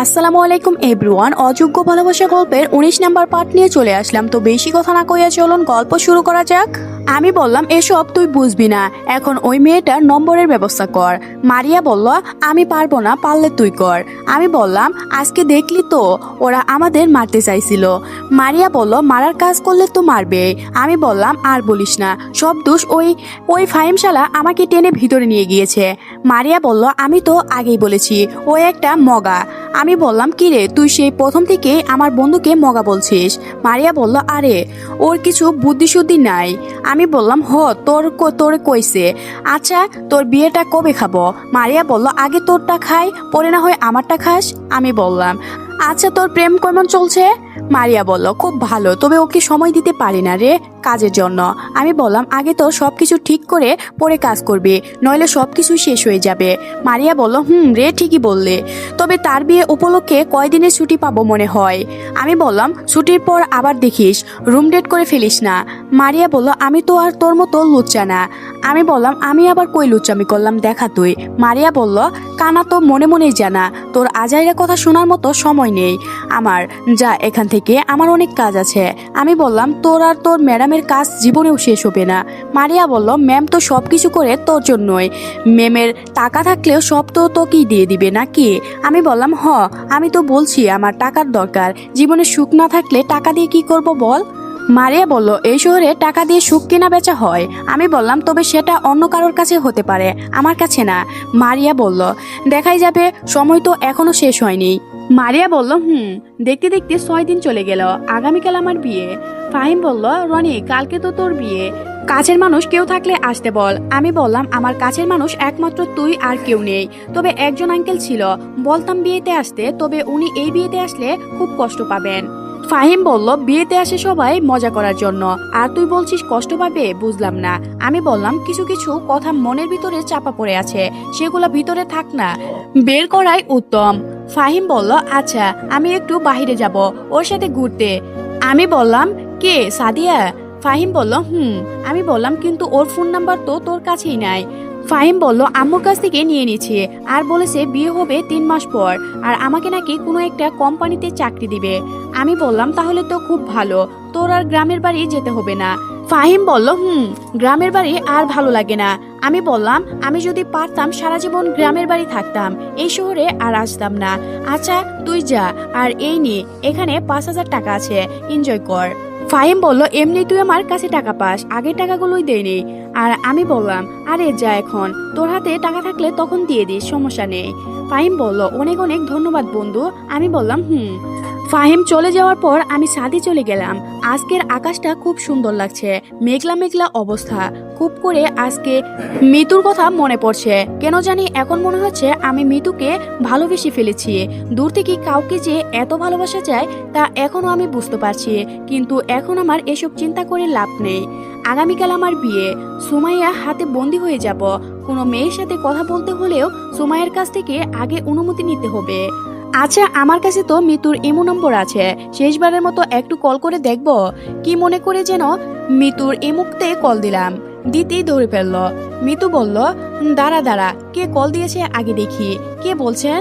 আসসালামু আলাইকুম এভরিওয়ান। অযোগ্য ভালোবাসা গল্পের ১৯ নাম্বার পার্ট নিয়ে চলে আসলাম। তো বেশি কথা না কইয়া চলুন গল্প শুরু করা যাক। আমি বললাম এসব তুই বুঝবি না, এখন ওই মেয়েটার নম্বরের ব্যবস্থা কর। মারিয়া বলল আমি পারবো না, পারলে তুই কর। আমি বললাম আজকে দেখলি তো ওরা আমাদের মারতে চাইছিল। মারিয়া বলল মারার কাজ করলে তো মারবে। আমি বললাম আর বলিস না, সব দোষ ওই ওই ফাহিম শালা আমাকে টেনে ভিতরে নিয়ে গিয়েছে। মারিয়া বলল আমি তো আগেই বলেছি ও একটা মগা। আমি বললাম কি রে, তুই সেই প্রথম থেকে আমার বন্ধুকে মগা বলছিস। মারিয়া বলল আরে ওর কিছু বুদ্ধি শুদ্ধি নাই। আমি বললাম তোর কইছে। আচ্ছা তোর বিয়েটা কবে খাবো? মারিয়া বলল আগে তোরটা খাই, পরে না হয় আমারটা খাস। আমি বললাম আচ্ছা তোর প্রেম কেমন চলছে? মারিয়া বলল খুব ভালো, তবে ওকে সময় দিতে পারি না রে কাজের জন্য। আমি বললাম আগে তো সবকিছু ঠিক করে পরে কাজ করবি, নইলে সবকিছু শেষ হয়ে যাবে। মারিয়া বলল রে ঠিকই বললে, তবে তার বিয়ে উপলক্ষে কয়দিনের ছুটি পাবো মনে হয়? আমি বললাম ছুটির পর আবার দেখিস, রুম ডেট করে ফেলিস না। মারিয়া বলল আমি তো আর তোর মতো লুচ্চা না। আমি বললাম আমি আবার কই লুচ্চামি করলাম দেখা তুই। মারিয়া বলল কানা তো মনে মনেই জানা, তোর আজাইরা কথা শোনার মতো সময় নেই আমার, যা এখান থেকে, আমার অনেক কাজ আছে। আমি বললাম তোর আর তোর ম্যাডামের কাজ জীবনেও শেষ হবে না। মারিয়া বলল ম্যাম তো সব কিছু করে তোর জন্যই, ম্যামের টাকা থাকলেও সব তো তোকেই দিয়ে দিবে নাকি? আমি বললাম আমি তো বলছি আমার টাকার দরকার, জীবনে সুখ না থাকলে টাকা দিয়ে কি করব বল? মারিয়া বলল এই শহরে টাকা দিয়ে সুখ কেনা বেচা হয়। আমি বললাম তবে সেটা অন্য কারোর কাছে হতে পারে, আমার কাছে না। মারিয়া বলল দেখাই যাবে, সময় তো এখনো শেষ হয়নি। মারিয়া বলল দেখতে দেখতে ৬ দিন চলে গেল, আগামীকাল আমার বিয়ে। ফাহিম বলল রনি কালকে তো তোর বিয়ে, কাছের মানুষ কেউ থাকলে আসতে বল। আমি বললাম আমার কাছের মানুষ একমাত্র তুই, আর কেউ নেই। তবে একজন আঙ্কেল ছিল, বলতাম বিয়েতে আসতে, তবে উনি এই বিয়েতে আসলে খুব কষ্ট পাবেন। ফাহিম বলল বিয়েতে আসে সবাই মজা করার জন্য, আর তুই বলছিস কষ্ট পাবে, বুঝলাম না। আমি বললাম কিছু কিছু কথা মনের ভিতরে চাপা পড়ে আছে, সেগুলো ভিতরে থাক না, বের করাই উত্তম। ফাহিম বলল আচ্ছা আমি একটু বাহিরে যাব, ওর সাথে ঘুরতে। আমি বললাম কে, সাদিয়া? ফাহিম বলল আমি বললাম কিন্তু ওর ফোন নাম্বার তো তোর কাছেই নাই। ফাহিম বলল আম্মুর কাছ থেকে নিয়ে নিচ্ছে, আর বলেছে বিয়ে হবে ৩ মাস পর, আর আমাকে নাকি কোনো একটা কোম্পানিতে চাকরি দিবে। আমি বললাম তাহলে তো খুব ভালো, তোর আর গ্রামের বাড়ি যেতে হবে না। ফাহিম বলল গ্রামের বাড়ি আর ভালো লাগে না। আমি বললাম আমি যদি পারতাম সারা জীবন গ্রামের বাড়ি থাকতাম, এই শহরে আর আসতাম না। আচ্ছা তুই যা, আর এই নে এখানে ৫,০০০ টাকা আছে, এনজয় কর। ফাহিম বলল এমনি তুই আমার কাছে টাকা পাস, আগের টাকাগুলোই দেয়নি। আর আমি বললাম আরে যা, এখন তোর হাতে টাকা থাকলে তখন দিয়ে দিস, সমস্যা নেই। ফাহিম বলল অনেক অনেক ধন্যবাদ বন্ধু। আমি বললাম ফাহিম চলে যাওয়ার পর আমি ছাদে চলে গেলাম। আজকের আকাশটা খুব সুন্দর লাগছে, মেঘলা মেঘলা অবস্থা। খুব করে আজকে মিতুর কথা মনে পড়ছে, কেন জানি এখন মনে হচ্ছে আমি মিতুকে ভালোবেসে ফেলেছি। দূর থেকে কাউকে যে এত ভালোবাসা যায় তা এখনো আমি বুঝতে পারছি, কিন্তু এখন আমার এসব চিন্তা করে লাভ নেই। আগামীকাল আমার বিয়ে, সুমাইয়া হাতে বন্দি হয়ে যাব। কোনো মেয়ের সাথে কথা বলতে হলেও সুমাইয়ার কাছ থেকে আগে অনুমতি নিতে হবে। আচ্ছা আমার কাছে তো মিতুর ইমো নম্বর আছে, শেষবারের মতো একটু কল করে দেখব। কি মনে করে যেন মিতুর ইমুতে কল দিলাম, দিতেই ধরে ফেলল। মিতু বলল দাঁড়া কে কল দিয়েছে আগে দেখি, কে বলছেন?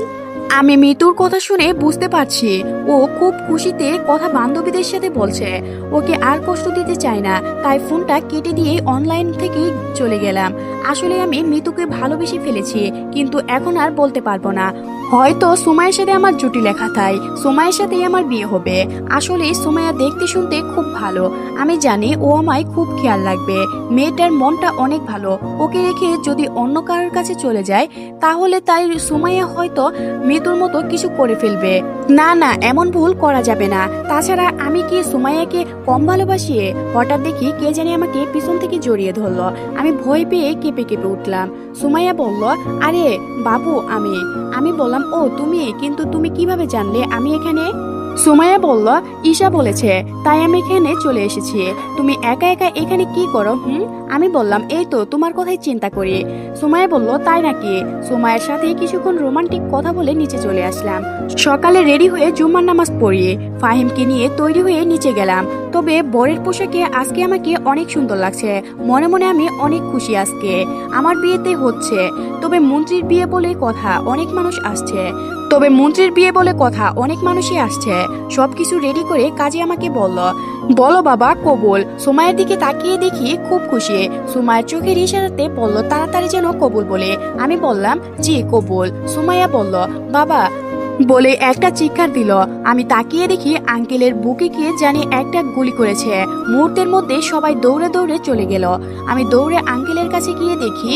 আমি মিতুর কথা শুনে বুঝতে পারছি ও খুব খুশিতে কথা বান্ধবীদের সাথে বলছে, ওকে আর কষ্ট দিতে চাই না, তাই ফোনটা কেটে দিয়ে অনলাইন থেকেই চলে গেলাম। আসলে আমি মিতুকে ভালোবেসে ফেলেছি, কিন্তু এখন আর বলতে পারবো না। হয়তো সুমাইয়ের সাথে আমার জুটি লেখা, তাই সুমাইয়ের সাথেই আমার বিয়ে হবে। আসলে সুমাইয়া দেখতে শুনতে খুব ভালো, আমি জানি ও আমায় খুব খেয়াল রাখবে। মেয়েটার মনটা অনেক ভালো, ওকে রেখে যদি অন্য কারোর কাছে চলে যায় তাহলে তাই সুমাইয়া হয়তো মিতুর মতো কিছু করে ফেলবে। না এমন ভুল করা যাবে না। তাছাড়া আমি কি সুমাইয়াকে কম ভালোবাসি? হঠাৎ দেখি কে জানি আমাকে পিছন থেকে জড়িয়ে ধরলো, আমি ভয় পেয়ে কেঁপে কেঁপে উঠলাম। সুমাইয়া বলল আরে বাবু আমি বললাম ও তুমি, কিন্তু তুমি কিভাবে জানলে আমি এখানে? সুমাইয়া বলল ঈশা বলেছে, তাই আমি এখানে চলে এসেছি। তুমি একা একা এখানে কি করো? আমি বললাম এই তো তোমার কথাই চিন্তা করি। সুমাইয়া বলল তাই নাকি? সুমাইয়ের সাথে কিছুক্ষণ রোমান্টিক কথা বলে নিচে চলে আসলাম। সকালে রেডি হয়ে জুম্মার নামাজ পড়িয়ে ফাহিমকে নিয়ে তৈরি হয়ে নিচে গেলাম। তবে বরের পোশাকে আজকে আমাকে অনেক সুন্দর লাগছে, মনে মনে আমি অনেক খুশি। আজকে আমার বিয়েতে হচ্ছে, তবে মন্ত্রীর বিয়ে বলে কথা, অনেক মানুষ আসছে। তবে মন্ত্রীর বিয়ে বলে কথা, অনেক মানুষই আসছে। সবকিছু রেডি করে কাজী আমাকে বলল, বলো বাবা কবুল। সুমাইয়ের দিকে তাকিয়ে দেখি খুব খুশি। সুমাইয়ের চোখের ইশারাতে বলল তাড়াতাড়ি যেন কবুল বলে। আমি বললাম জি কবুল। সুমাইয়া বলল বাবা বলে একটা চিৎকার দিল। আমি তাকিয়ে দেখি আঙ্কেলের বুকে গিয়ে জানি একটা গুলি করেছে। মুহূর্তের মধ্যে সবাই দৌড়ে দৌড়ে চলে গেল। আমি দৌড়ে আঙ্কেলের কাছে গিয়ে দেখি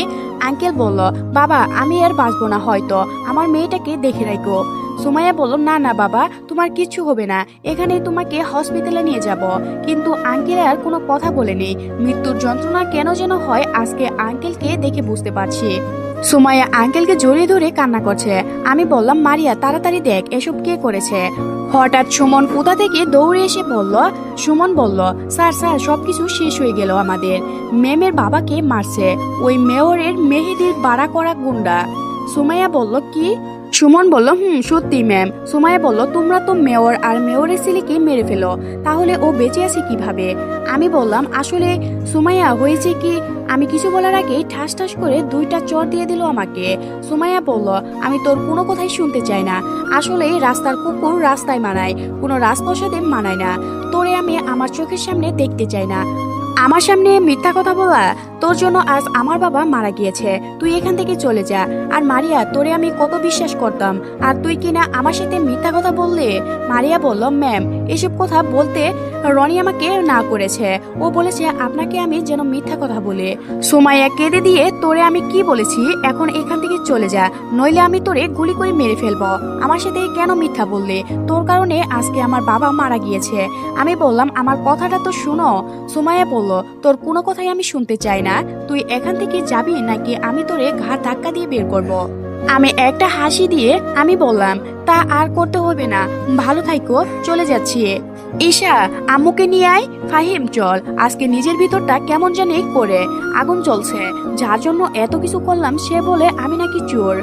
আঙ্কেল বলল বাবা আমি আর বাঁচবো না, হয়তো আমার মেয়েটাকে দেখে রাখো। সুমাইয়া বলল না না বাবা তোমার কিচ্ছু হবে না, এখানে তোমাকে হসপিটালে নিয়ে যাব। কিন্তু আঙ্কেল আর কোনো কথা বলেনি। মৃত্যুর যন্ত্রণা কেন যেন হয় আজকে আঙ্কেলকে দেখে বুঝতে পারছি। সুমাইয়া আঙ্কেলকে জড়িয়ে ধরে কান্না করছে। আমি বললাম মারিয়া তাড়াতাড়ি দেখ এসব কে করেছে। হঠাৎ সুমন কোথা থেকে দৌড়ে এসে বলল, সুমন বলল স্যার স্যার সবকিছু শেষ হয়ে গেল, আমাদের ম্যামের বাবাকে মারছে ওই মেয়রের মেহেদির বাড়া করা গুন্ডা। সুমাইয়া বলল কি? সুমন বলল সত্যি ম্যাম। সুমাইয়া বলল তোমরা তো মেয়র আর মেয়রের ছেলেকে মেরে ফেলো, তাহলে ও বেঁচে আছে কিভাবে? আমি বললাম আসলে সুমাইয়া হয়েছে কি, আমি কিছু বলার আগে ঠাস ঠাস করে দুইটা চর দিয়ে দিল আমাকে। সুমাইয়া বলল আমি তোর কোনো কথাই শুনতে চাই না, আসলে রাস্তার কুকুর রাস্তায় মানায়, কোনো রাজপ্রসাদে মানায় না। তোরে আমি আমার চোখের সামনে দেখতে চাই না। আমার সামনে মিথ্যা কথা বলা, তোর জন্য আজ আমার বাবা মারা গিয়েছে, তুই এখান থেকে চলে যা। আর মারিয়া তোরে আমি কত বিশ্বাস করতাম, আর তুই কিনা আমার সাথে মিথ্যা কথা বললে। মারিয়া বলল ম্যাম এসব কথা বলতে রনি আমাকে না করেছে, ও বলেছে আপনাকে আমি যেন মিথ্যা কথা বলে। সুমাইয়া কেঁদে দিয়ে তোরে আমি কি বলেছি, এখন এখান থেকে চলে যা, নইলে আমি তোরে গুলি করে মেরে ফেলবো। আমার সাথে কেন মিথ্যা বললে? তোর কারণে আজকে আমার বাবা মারা গিয়েছে। আমি বললাম আমার কথাটা তো শুনো। সুমাইয়া বলল তোর কোনো কথাই আমি শুনতে চাই না, তুই এখান থেকে যাবি নাকি আমি তোরে ঘাড় ধাক্কা দিয়ে বের করব। আমি একটা হাসি দিয়ে আমি বললাম তা আর করতে হবে না, ভালো থাইকো, চলে যাচ্ছি। ঈশা আম্মুকে নিয়ে আয়। ফাহিম চল, আজকে নিজের ভিতরটা কেমন জানি করে আগুন জ্বলছে, যার জন্য এত কিছু করলাম সে বলে আমি নাকি চোর।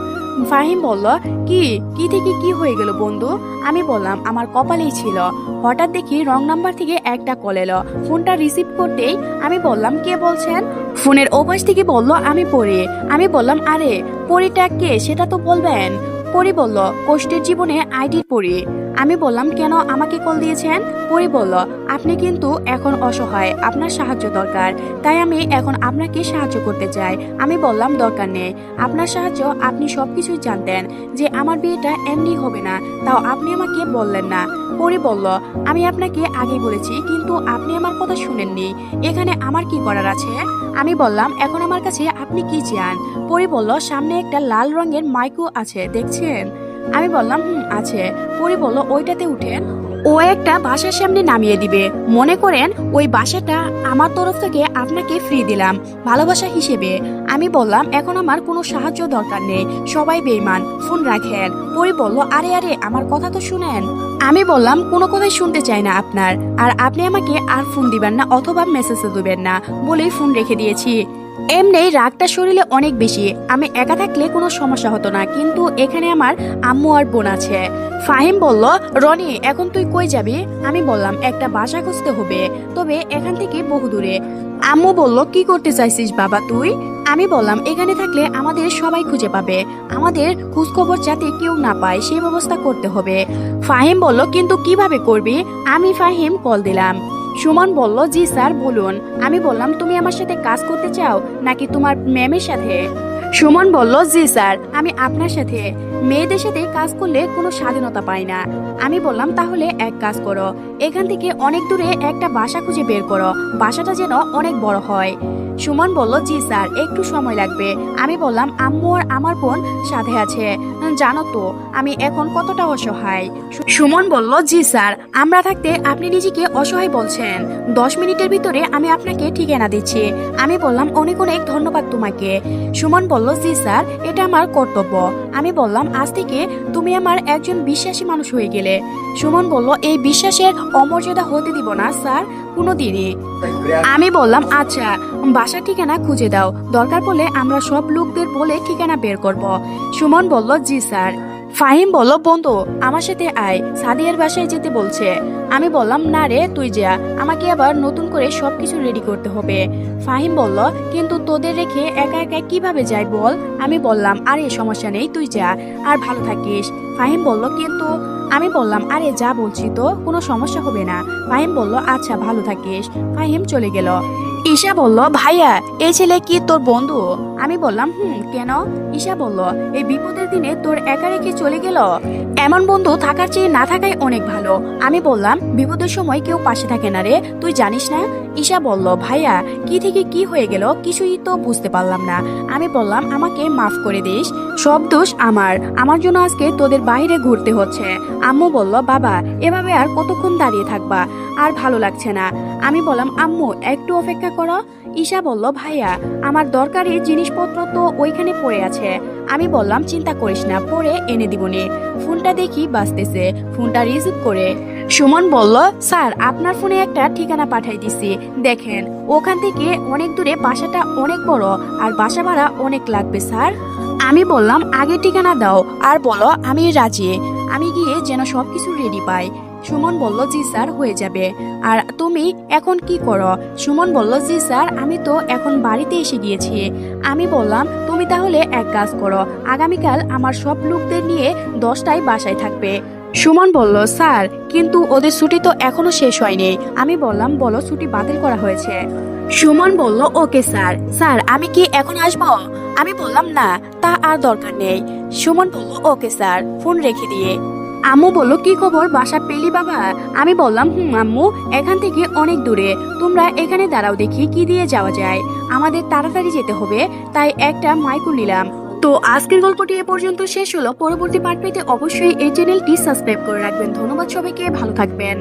ফাহিম বলল কি থেকে কি হয়ে গেল বন্ধু? আমি বললাম আমার কপালেই ছিল। হঠাৎ দেখি রং নাম্বার থেকে একটা কল এলো। ফোনটা রিসিভ করতেই আমি বললাম কে বলছেন? ফোনের ওপাশ থেকে বলল আমি পড়ি। আমি বললাম আরে পরিটা কে সেটা তো বলবেন। পরি বলল কষ্টের জীবনে আইডির পরি। আমি বললাম কেন আমাকে কল দিয়েছেন? পরি বলল আপনি কিন্তু এখন অসহায়, আপনার সাহায্য দরকার, তাই আমি এখন আপনাকে সাহায্য করতে চাই। আমি বললাম দরকার নেই আপনার সাহায্য, আপনি সবকিছুই জানতেন যে আমার বিয়েটা এমনি হবে না, তাও আপনি আমাকে বললেন না। পরি বলল আমি আপনাকে আগে বলেছি কিন্তু আপনি আমার কথা শুনেননি, এখানে আমার কি করার আছে? আমি বললাম এখন আমার কাছে আপনি কি চান? পরি বলল সামনে একটা লাল রঙের মাইকো আছে দেখছেন? আমি বললাম আছে। পরি বলল ওইটাতে উঠেন, ও একটা বাসার সামনে নামিয়ে দিবে, মনে করেন ওই বাসাটা আমার তরফ থেকে আপনাকে ফ্রি দিলাম ভালোবাসা হিসেবে। আমি বললাম এখন আমার কোনো সাহায্য দরকার নেই, সবাই বেঈমান, ফোন রাখেন। পরি বলল আরে আরে আমার কথা তো শুনেন। আমি বললাম কোনো কথাই শুনতে চাই না আপনার, আর আপনি আমাকে আর ফোন দিবেন না অথবা মেসেজও দিবেন না বলেই ফোন রেখে দিয়েছি। এমনি রাগটা শরীরে অনেক বেশি, আমি একা থাকলে কোনো সমস্যা হতো না, কিন্তু এখানে আমার আম্মু আর বোন আছে। ফাহিম বলল রনি এখন তুই কই যাবি? আমি বললাম একটা বাসা খুঁজতে হবে, তবে এখান থেকে বহু দূরে। আম্মু বলল কি করতে চাইছিস বাবা তুই? আমি বললাম এখানে থাকলে আমাদের সবাই খুঁজে পাবে, আমাদের খোঁজ খবর যাতে কেউ না পায় সেই ব্যবস্থা করতে হবে। ফাহিম বলল কিন্তু কিভাবে করবি? আমি ফাহিম কল দিলাম। সুমন বলল জি স্যার বলুন। আমি বললাম তুমি আমার সাথে কাজ করতে চাও নাকি তোমার ম্যামের সাথে? সুমন বলল জি স্যার আমি আপনার সাথে, মেয়েদের সাথে কাজ করলে কোনো স্বাধীনতা পাই না। আমি বললাম তাহলে এক কাজ করো, এখান থেকে অনেক দূরে একটা বাসা খুঁজে বের করো, বাসাটা যেন অনেক বড় হয়। সুমন বলল জি স্যার একটু সময় লাগবে। আমি বললাম আম্মু আর আমার বোন সাথে আছে, জানো তো আমি এখন কতটা অসহায়। সুমন বলল জি স্যার আমরা থাকতে আপনি নিজেকে অসহায় বলছেন, 10 মিনিটের ভিতরে আমি আপনাকে ঠিকানা দিচ্ছি। আমি বললাম অনেক অনেক ধন্যবাদ তোমাকে। সুমন বলল জি স্যার এটা আমার কর্তব্য। আমি বললাম আজ থেকে তুমি আমার একজন বিশ্বাসী মানুষ হয়ে গেলে। সুমন বলল এই বিশ্বাসের অমর্যাদা হতে দিব না স্যার কোনোদিনই। আমি বললাম আচ্ছা বাসার ঠিকানা খুঁজে দাও, দরকার পড়লে আমরা সব লোকদের বলে ঠিকানা বের করব। সুমন বলল জি স্যার। ফাহিম বলল, বন্ধু আমার সাথে আয়, সাদিয়ার বাসায় যেতে বলছে। আমি বললাম, না রে তুই যা, আমাকে আবার নতুন করে সবকিছু রেডি করতে হবে। ফাহিম বলল, কিন্তু তোদের রেখে একা একা কিভাবে যাই বল। আমি বললাম, আরে সমস্যা নেই, তুই যা, আর ভালো থাকিস। ফাহিম বলল, কিন্তু আমি বললাম, আরে যা বলছি তো, কোনো সমস্যা হবে না। ফাহিম বলল, আচ্ছা ভালো থাকিস। ফাহিম চলে গেল। ঈশা বলল, ভাইয়া এই ছেলে কি তোর বন্ধু? আমি বললাম, কেন? ঈশা বলল, এই বিপদের দিনে তোর একা রেখে চলে গেল। এমন বন্ধু থাকার চেয়ে না থাকাই অনেক ভালো। আমি বললাম, বিপদের সময় কেউ পাশে থাকে না রে, তুই জানিস না? ঈশা বলল, ভাইয়া কি থেকে কি হয়ে গেল কিছুই তো বুঝতে পারলাম না। আমি বললাম, আমাকে মাফ করে দিস, সব দোষ আমার জন্য আজকে তোদের বাইরে ঘুরতে হচ্ছে। আম্মু বলল, বাবা এভাবে আর কতক্ষণ দাঁড়িয়ে থাকবা, আর ভালো লাগছে না। আমি বললাম, আম্মু একটু অপেক্ষা করো। ঈশা বলল, ভাইয়া আমার দরকারি জিনিসপত্র তো ওইখানে পড়ে আছে। আমি বললাম, চিন্তা করিস না, পরে এনে দিবনি। ফোনটা দেখি বাজতেছে, ফোনটা রিসিভ করে সুমন বলল, স্যার আপনার ফোনে একটা ঠিকানা পাঠাই দিছি, দেখেন। ওখান থেকে অনেক দূরে, বাসাটা অনেক বড়, আর বাসা ভাড়া অনেক লাগবে স্যার। আমি বললাম, আগে ঠিকানা দাও আর বলো আমি রাজি, আমি গিয়ে যেন সবকিছু রেডি পাই। সুমন বলল, জি স্যার হয়ে যাবে। আর তুমি এখন কি করো? সুমন বলল, জি স্যার আমি তো এখন বাড়িতে এসে গিয়েছি। আমি বললাম, তুমি তাহলে এক কাজ করো, আগামীকাল আমার সব লোকদের নিয়ে 10টায় বাসায় থাকবে। সুমন বলল, স্যার কিন্তু ওদের ছুটি তো এখনো শেষ হয়নি। আমি বললাম, বলো ছুটি বাতিল করা হয়েছে। সুমন বলল, ওকে স্যার। স্যার আমি কি এখন আসবো? আমি বললাম, না তা আর দরকার নেই। সুমন বলল, ওকে স্যার, ফোন রেখে দিয়ে। আম্মু বলল, কি খবর, বাসা পেলি বাবা? আমি বললাম, আম্মু এখান থেকে অনেক দূরে, তোমরা এখানে দাঁড়াও দেখি কি দিয়ে যাওয়া যায়, আমাদের তাড়াতাড়ি যেতে হবে, তাই একটা মাইকো নিলাম। তো আজকের গল্পটি এ পর্যন্ত শেষ হলো। পরবর্তী পার্ট পেতে অবশ্যই এই চ্যানেলটি সাবস্ক্রাইব করে রাখবেন। ধন্যবাদ সবাইকে, ভালো থাকবেন।